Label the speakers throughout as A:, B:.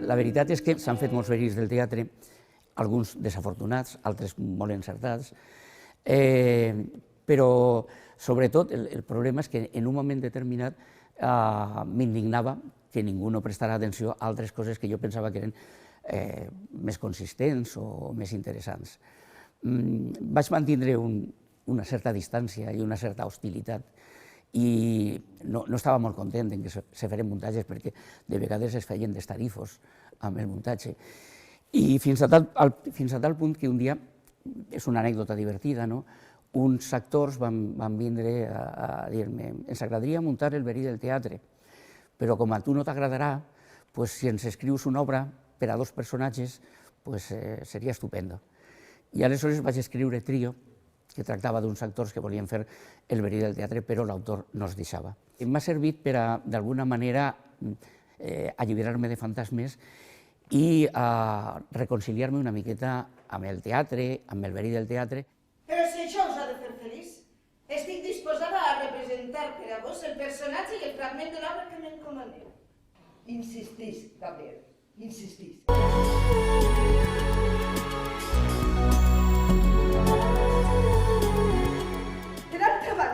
A: La veritat és que s'han fet molts verills del teatre, alguns desafortunats, altres molt encertats, però sobretot el problema és que en un moment determinat m'indignava que ningú no prestara atenció a altres coses que jo pensava que eren més consistents o més interessants. Vaig mantindre una certa distància i una certa hostilitat i no estava molt content en que se feren muntatges perquè de vegades es feien destarifos amb el muntatge. I fins a tal punt que un dia, és una anècdota divertida, uns actors van vindre a dir-me ens agradaria muntar el verí del teatre, però com a tu no t'agradarà, si ens escrius una obra per a dos personatges, seria estupendo. I aleshores vaig escriure Trio, que tractava d'uns actors que volien fer el verí del teatre, però l'autor no es deixava. M'ha servit per a, d'alguna manera, alliberar-me de fantasmes i reconciliar-me una miqueta amb el teatre, amb el verí del teatre.
B: Però si això us ha de fer feliç, estic disposada a representar per a vos el personatge i el fragment de l'obra que m'encomaneu. Insistís, Gabriel, insistís.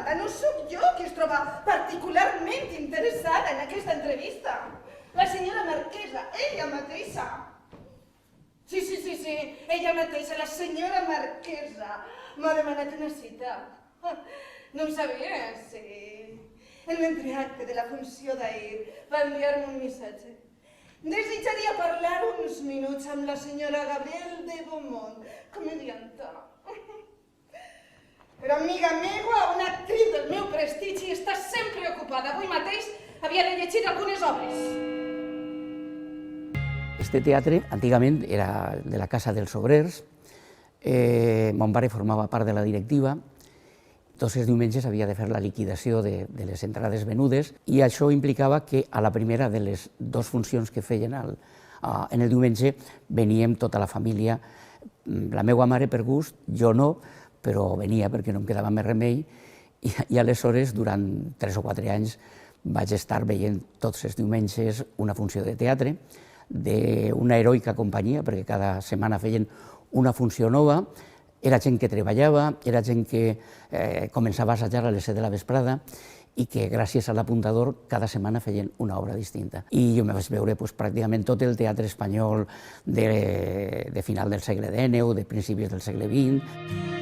B: No sóc jo qui es troba particularment interessada en aquesta entrevista. La senyora Marquesa, ella mateixa. Sí, ella mateixa, la senyora Marquesa, m'ha demanat una cita. No ho sabia, sí. El l'entreacte de la funció d'ahir va enviar-me un missatge. Desitjaria parlar uns minuts amb la senyora Gabriel de Beaumont, comedianta. Però, amiga meva, una actriu del meu prestigi està sempre ocupada. Avui mateix havia de llegir algunes obres.
A: Este teatre, antigament, era de la Casa dels Obrers. Mon pare formava part de la directiva. Tots els diumenges havia de fer la liquidació de les entrades venudes i això implicava que a la primera de les dues funcions que feien en el diumenge veníem tota la família, la meva mare per gust, jo no, però venia perquè no em quedava més remei i aleshores durant 3 o 4 anys vaig estar veient tots els diumenges una funció de teatre d'una heroica companyia, perquè cada setmana feien una funció nova, era gent que treballava, era gent que començava a assajar a les 7 de la vesprada i que gràcies a l'apuntador cada setmana feien una obra distinta. I jo me vaig veure pràcticament tot el teatre espanyol de final del segle XIX o de principis del segle XX.